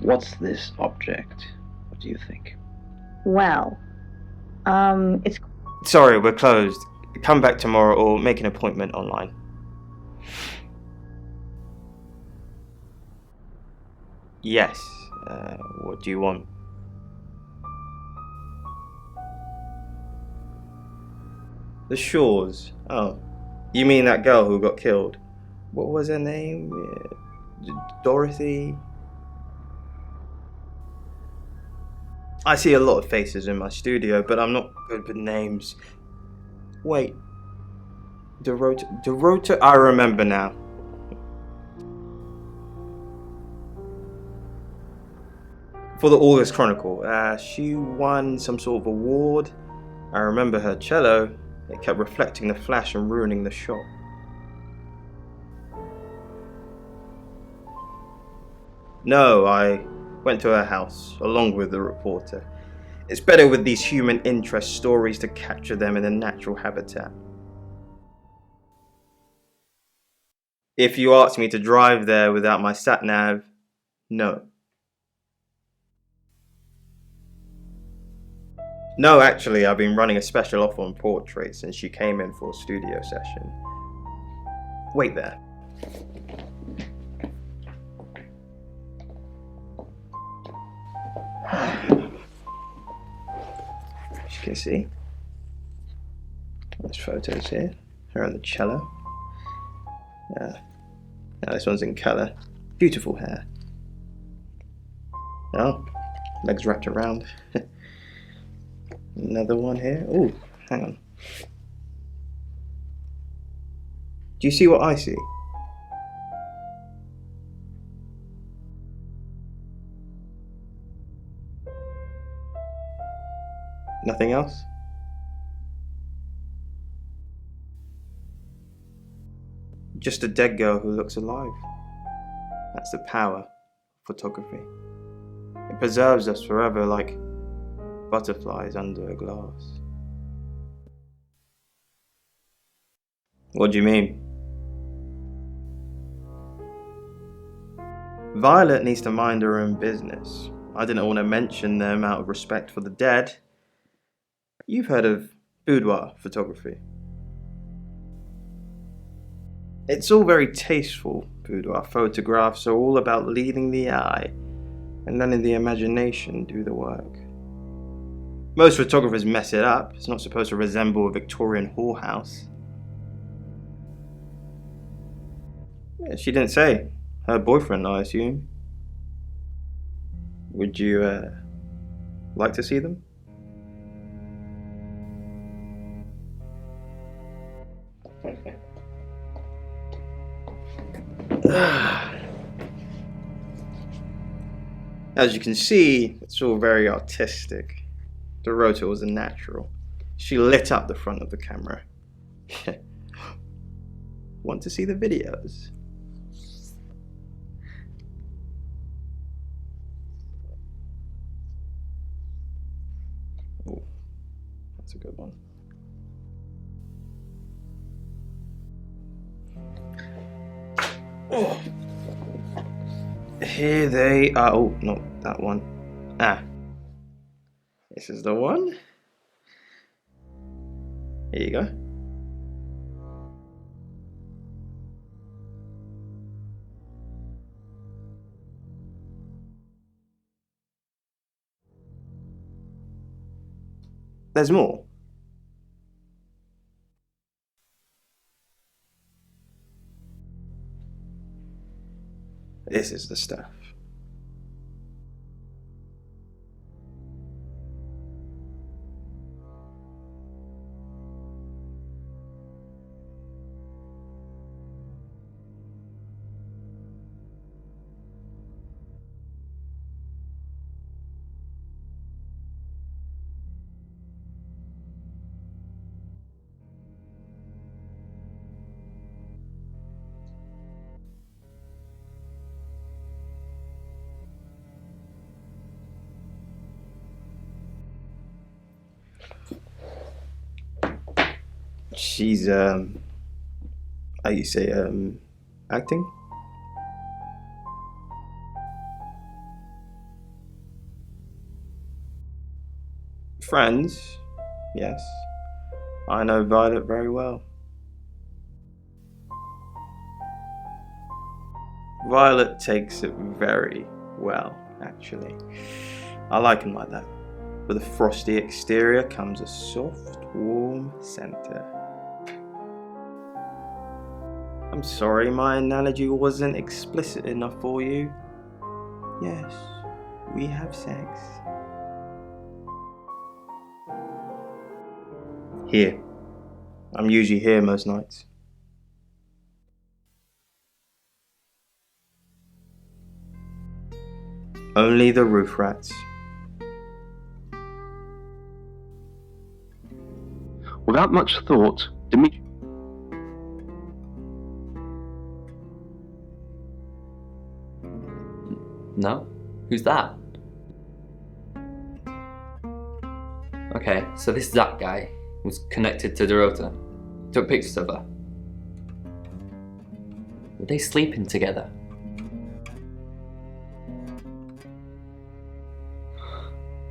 What's this object? What do you think? Well, it's... Sorry, we're closed. Come back tomorrow or make an appointment online. Yes. What do you want? The Shores. Oh. You mean that girl who got killed? What was her name? Dorothy? I see a lot of faces in my studio, but I'm not good with names. Wait. Dorota? I remember now. For the August Chronicle. She won some sort of award. I remember her cello. It kept reflecting the flash and ruining the shot. No, I went to her house, along with the reporter. It's better with these human interest stories to capture them in a natural habitat. If you asked me to drive there without my sat-nav, no. No, actually, I've been running a special offer on portraits since she came in for a studio session. Wait there. As you can see, there's photos here. Her on the cello. Now this one's in colour. Beautiful hair. Oh, legs wrapped around. Another one here. Oh, hang on. Do you see what I see? Nothing else? Just a dead girl who looks alive. That's the power of photography. It preserves us forever like butterflies under a glass. What do you mean? Violet needs to mind her own business. I didn't want to mention them out of respect for the dead. You've heard of boudoir photography. It's all very tasteful. Boudoir photographs are all about leading the eye and letting the imagination do the work. Most photographers mess it up. It's not supposed to resemble a Victorian whorehouse. Yeah, she didn't say. Her boyfriend, I assume. Would you like to see them? As you can see, it's all very artistic. Dorota was a natural. She lit up the front of the camera. Want to see the videos? Oh, that's a good one. Oh. Here they are. Oh, not that one. This is the one. Here you go. There's more. This is the stuff. She's how you say acting? Friends, yes. I know Violet very well. Violet takes it very well, actually. I like him like that. With a frosty exterior comes a soft, warm center. I'm sorry my analogy wasn't explicit enough for you. Yes, we have sex. Here. I'm usually here most nights. Only the roof rats. Without much thought, Dimitri... No? Who's that? Okay, so this Zach guy was connected to Dorota. Took pictures of her. Were they sleeping together?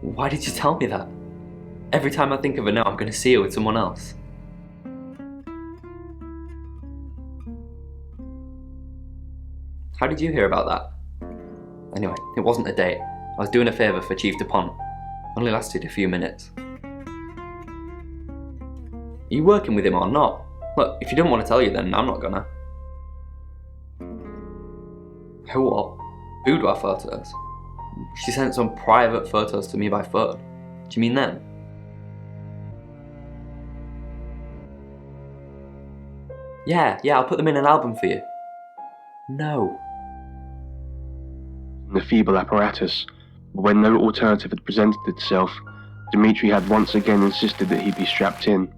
Why did you tell me that? Every time I think of her now, I'm going to see her with someone else. How did you hear about that? Anyway, it wasn't a date. I was doing a favour for Chief DuPont. Only lasted a few minutes. Are you working with him or not? Look, if you didn't want to tell you, then I'm not gonna. Who what? Boudoir photos? She sent some private photos to me by phone. Do you mean them? Yeah, I'll put them in an album for you. No. The feeble apparatus, but when no alternative had presented itself, Dimitri had once again insisted that he be strapped in.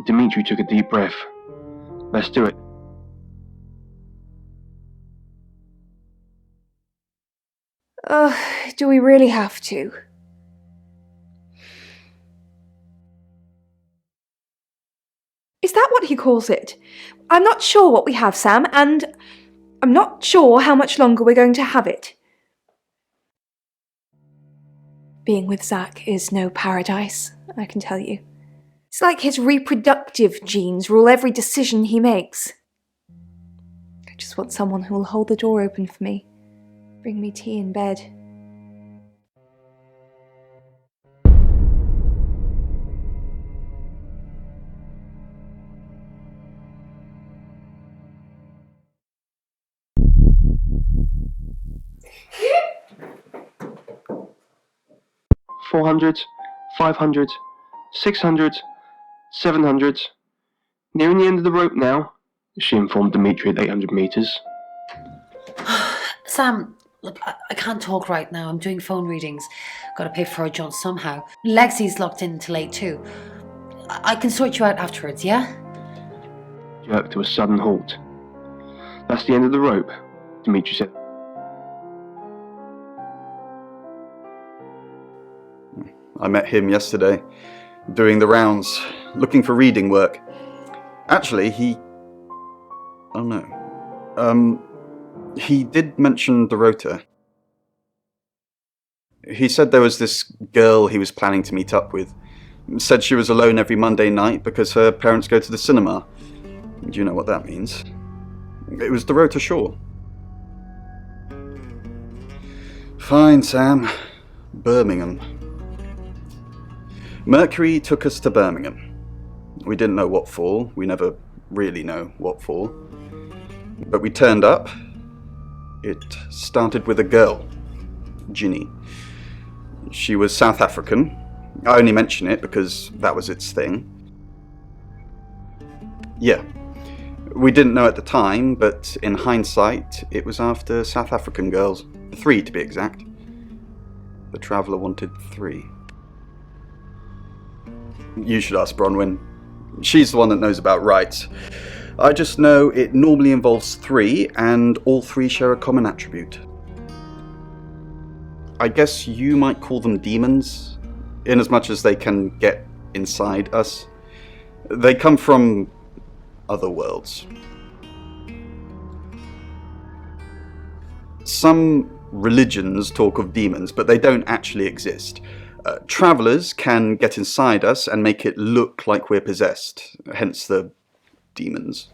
Dimitri took a deep breath. Let's do it. Do we really have to? Is that what he calls it? I'm not sure what we have, Sam, and I'm not sure how much longer we're going to have it. Being with Zach is no paradise, I can tell you. It's like his reproductive genes rule every decision he makes. I just want someone who will hold the door open for me, bring me tea in bed. $400, $500, $600, $700. Nearing the end of the rope now, she informed Dimitri at 800 meters. Sam, look, I can't talk right now. I'm doing phone readings. Got to pay for a John somehow. Lexi's locked in till 8 too. I can sort you out afterwards, yeah? Jerked to a sudden halt. That's the end of the rope, Dimitri said. I met him yesterday, doing the rounds, looking for reading work. Actually, he did mention Dorota. He said there was this girl he was planning to meet up with. Said she was alone every Monday night because her parents go to the cinema. Do you know what that means? It was Dorota Shaw. Fine, Sam. Birmingham. Mercury took us to Birmingham. We didn't know what for. We never really know what for. But we turned up. It started with a girl, Ginny. She was South African. I only mention it because that was its thing. Yeah. We didn't know at the time, but in hindsight, it was after South African girls. 3 to be exact. The Traveller wanted 3. You should ask Bronwyn. She's the one that knows about rights. I just know it normally involves 3, and all 3 share a common attribute. I guess you might call them demons, in as much as they can get inside us. They come from other worlds. Some religions talk of demons, but they don't actually exist. Travellers can get inside us and make it look like we're possessed, hence the demons.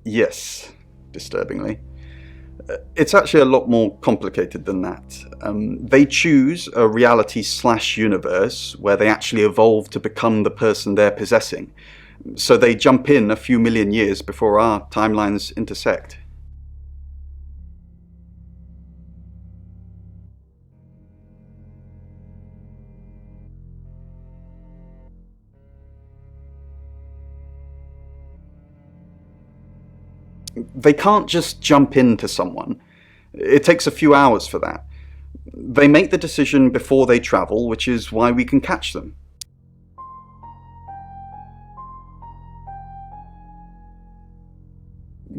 Yes, disturbingly. It's actually a lot more complicated than that. They choose a reality/universe where they actually evolve to become the person they're possessing. So they jump in a few million years before our timelines intersect. They can't just jump into someone. It takes a few hours for that. They make the decision before they travel, which is why we can catch them.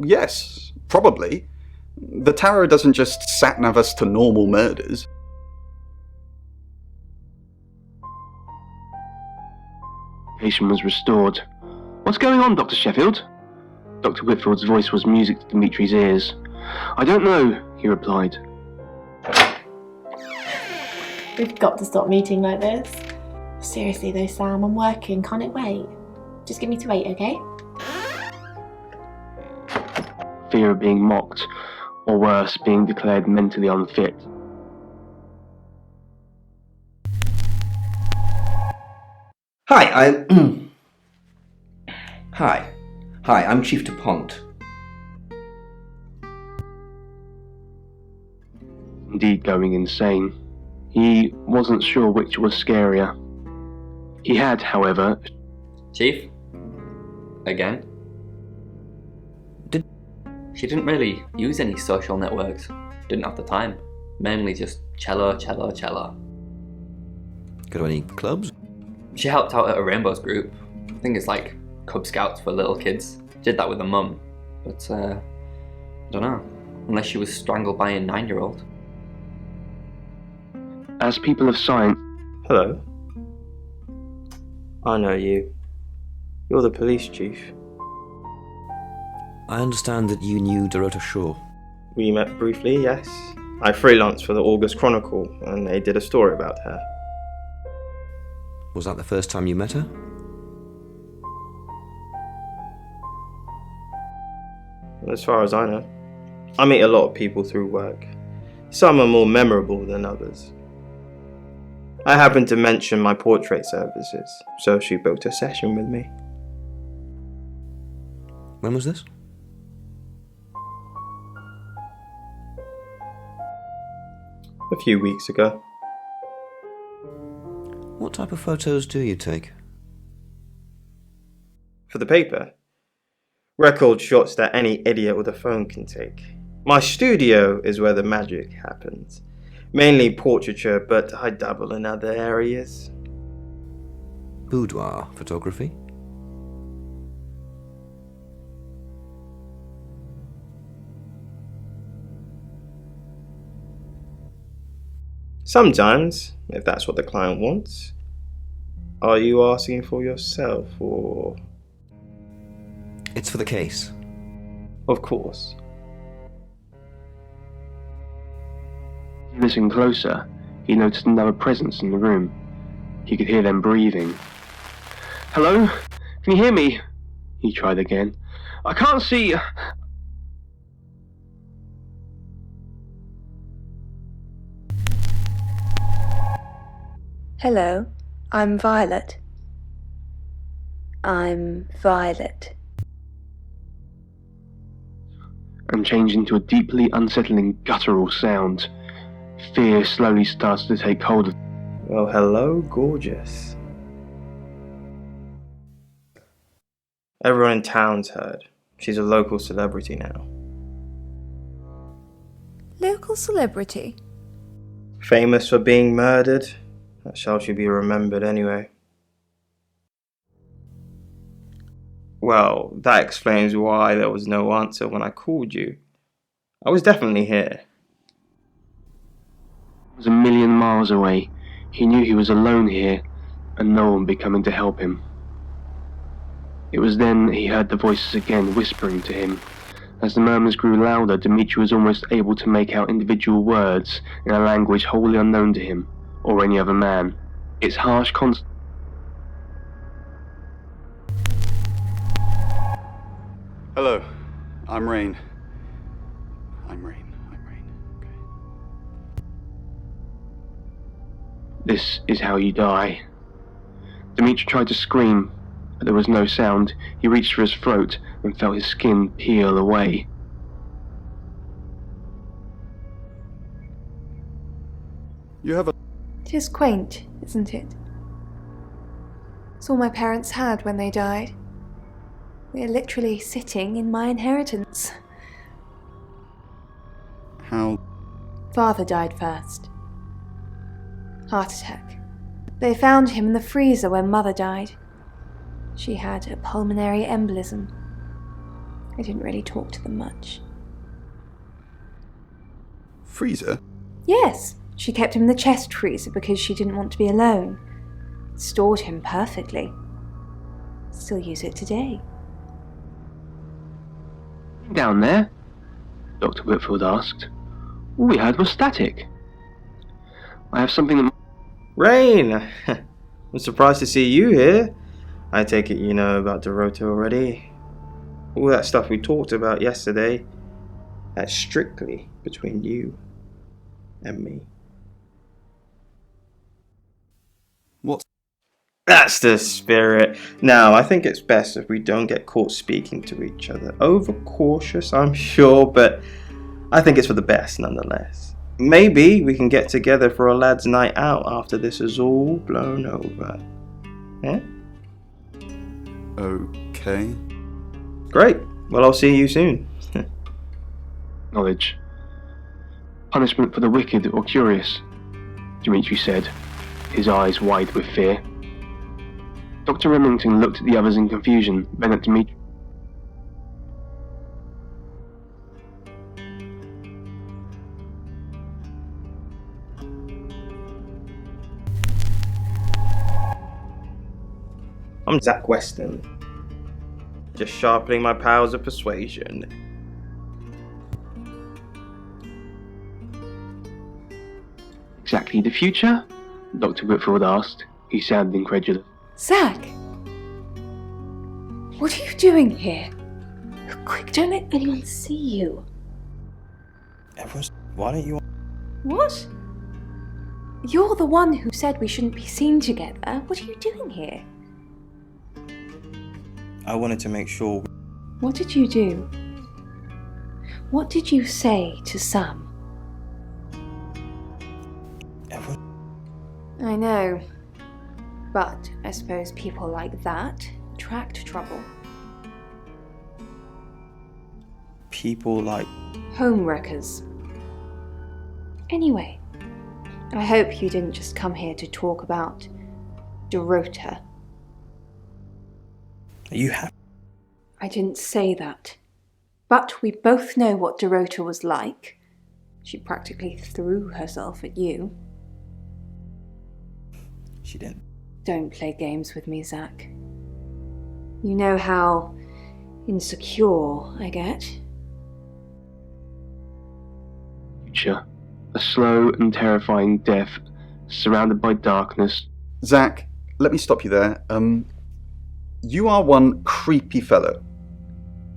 Yes, probably. The tarot doesn't just sat-nav us to normal murders. Patient was restored. What's going on, Dr. Sheffield? Dr. Whitfield's voice was music to Dimitri's ears. I don't know, he replied. We've got to stop meeting like this. Seriously though, Sam, I'm working. Can't it wait? Just give me to 8, okay? Fear of being mocked, or worse, being declared mentally unfit. Hi, I'm Chief DuPont. Indeed going insane. He wasn't sure which was scarier. He had, however... Chief? Again? She didn't really use any social networks. Didn't have the time. Mainly just cello. Go to any clubs? She helped out at a Rainbows group. I think it's like Cub Scouts for little kids. Did that with her mum. But, I don't know. Unless she was strangled by a 9-year-old. As people of science... Hello. I know you. You're the police chief. I understand that you knew Dorota Shaw. We met briefly, yes. I freelanced for the August Chronicle, and they did a story about her. Was that the first time you met her? As far as I know. I meet a lot of people through work. Some are more memorable than others. I happened to mention my portrait services, so she booked a session with me. When was this? A few weeks ago. What type of photos do you take? For the paper? Record shots that any idiot with a phone can take. My studio is where the magic happens. Mainly portraiture, but I dabble in other areas. Boudoir photography? Sometimes, if that's what the client wants. Are you asking for yourself, or...? It's for the case. Of course. As he listened closer, he noticed another presence in the room. He could hear them breathing. Hello? Can you hear me? He tried again. I can't see... Hello, I'm Violet. I'm Violet. And changed into a deeply unsettling guttural sound. Fear slowly started to take hold of... Well, hello, gorgeous. Everyone in town's heard. She's a local celebrity now. Local celebrity? Famous for being murdered. That's how she'll be remembered anyway. Well, that explains why there was no answer when I called you. I was definitely here. He was a million miles away. He knew he was alone here, and no one would be coming to help him. It was then he heard the voices again whispering to him, As the murmurs grew louder, Dimitri was almost able to make out individual words in a language wholly unknown to him, or any other man. Its harsh constant. Hello, I'm Rain. I'm Rain. Okay. This is how you die. Dimitri tried to scream, but there was no sound. He reached for his throat and felt his skin peel away. You have a... It is quaint, isn't it? It's all my parents had when they died. We're literally sitting in my inheritance. How... Father died first. Heart attack. They found him in the freezer when Mother died. She had a pulmonary embolism. I didn't really talk to them much. Freezer? Yes, she kept him in the chest freezer because she didn't want to be alone. Stored him perfectly. Still use it today. Down there? Dr. Whitfield asked. All we heard was static. I have something that... Rain! I'm surprised to see you here. I take it you know about Dorota already. All that stuff we talked about yesterday, that's strictly between you and me. What? That's the spirit. Now, I think it's best if we don't get caught speaking to each other. Overcautious, I'm sure, but I think it's for the best nonetheless. Maybe we can get together for a lad's night out after this is all blown over. Yeah? Okay. Great. Well, I'll see you soon. knowledge. Punishment for the wicked or curious, Dimitri said, his eyes wide with fear. Dr. Remington looked at the others in confusion, then at Dimitri. I'm Zach Weston. Just sharpening my powers of persuasion. Exactly the future? Dr. Whitfield asked. He sounded incredulous. Zach! What are you doing here? Quick, don't let anyone see you. Why don't you... What? You're the one who said we shouldn't be seen together. What are you doing here? I wanted to make sure... What did you do? What did you say to Sam? I know. But I suppose people like that attract trouble. People like... Homewreckers. Anyway, I hope you didn't just come here to talk about Dorota. Are you happy? I didn't say that. But we both know what Dorota was like. She practically threw herself at you. She didn't. Don't play games with me, Zach. You know how insecure I get. Future. A slow and terrifying death, surrounded by darkness. Zach, let me stop you there. You are one creepy fellow.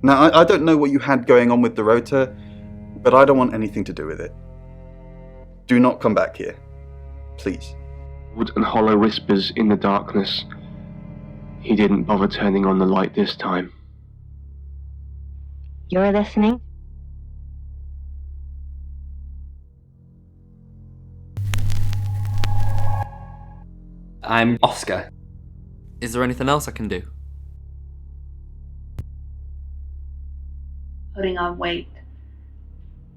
Now, I don't know what you had going on with Dorota, but I don't want anything to do with it. Do not come back here. Please. Wood and hollow whispers in the darkness. He didn't bother turning on the light this time. You're listening? I'm Oscar. Is there anything else I can do? Putting on weight.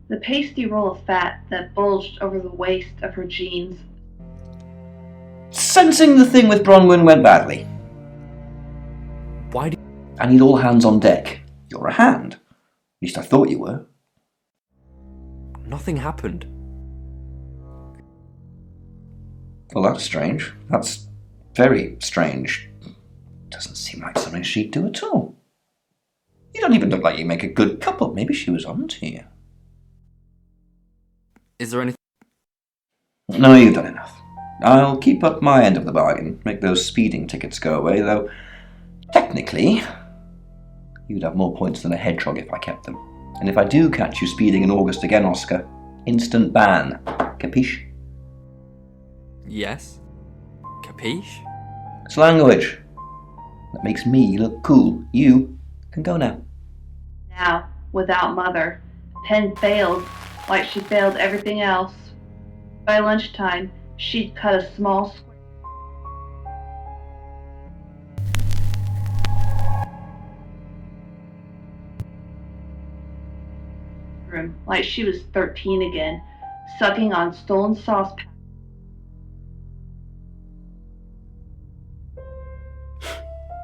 The pasty roll of fat that bulged over the waist of her jeans. Sensing the thing with Bronwyn went badly. Why do I need all hands on deck. You're a hand. At least I thought you were. Nothing happened. Well, that's strange. That's very strange. Doesn't seem like something she'd do at all. You don't even look like you make a good couple. Maybe she was onto you. Is there anything? No, you've done enough. I'll keep up my end of the bargain, make those speeding tickets go away, though technically, you'd have more points than a hedgehog if I kept them. And if I do catch you speeding in August again, Oscar, instant ban. Capiche? Yes. Capiche? It's language. That makes me look cool. You can go now. Now, without Mother, Penn failed like she failed everything else. By lunchtime, she'd cut a small square room like she was 13 again, sucking on stolen saucepan.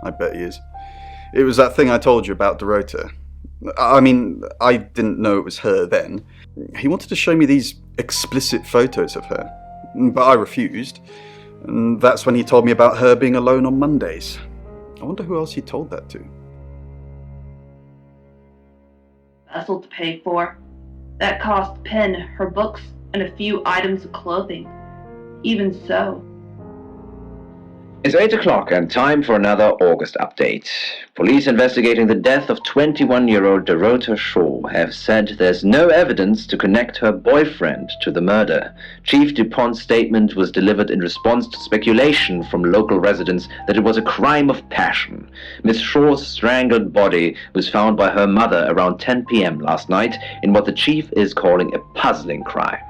I bet he is. It was that thing I told you about Dorota. I mean, I didn't know it was her then. He wanted to show me these explicit photos of her, but I refused. And that's when he told me about her being alone on Mondays. I wonder who else he told that to. Vessel to pay for. That cost Penn her books and a few items of clothing. Even so. It's 8 o'clock and time for another August update. Police investigating the death of 21-year-old Dorota Shaw have said there's no evidence to connect her boyfriend to the murder. Chief DuPont's statement was delivered in response to speculation from local residents that it was a crime of passion. Miss Shaw's strangled body was found by her mother around 10 p.m. last night in what the chief is calling a puzzling crime.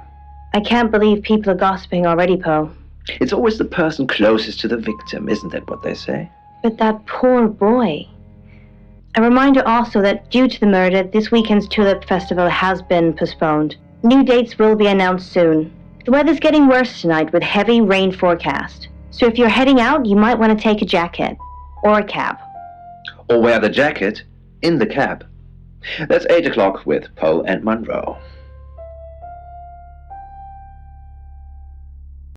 I can't believe people are gossiping already, Poe. It's always the person closest to the victim, isn't that what they say? But that poor boy. A reminder also that due to the murder, this weekend's Tulip Festival has been postponed. New dates will be announced soon. The weather's getting worse tonight with heavy rain forecast. So if you're heading out, you might want to take a jacket. Or a cab. Or wear the jacket in the cab. That's 8 o'clock with Poe and Monroe.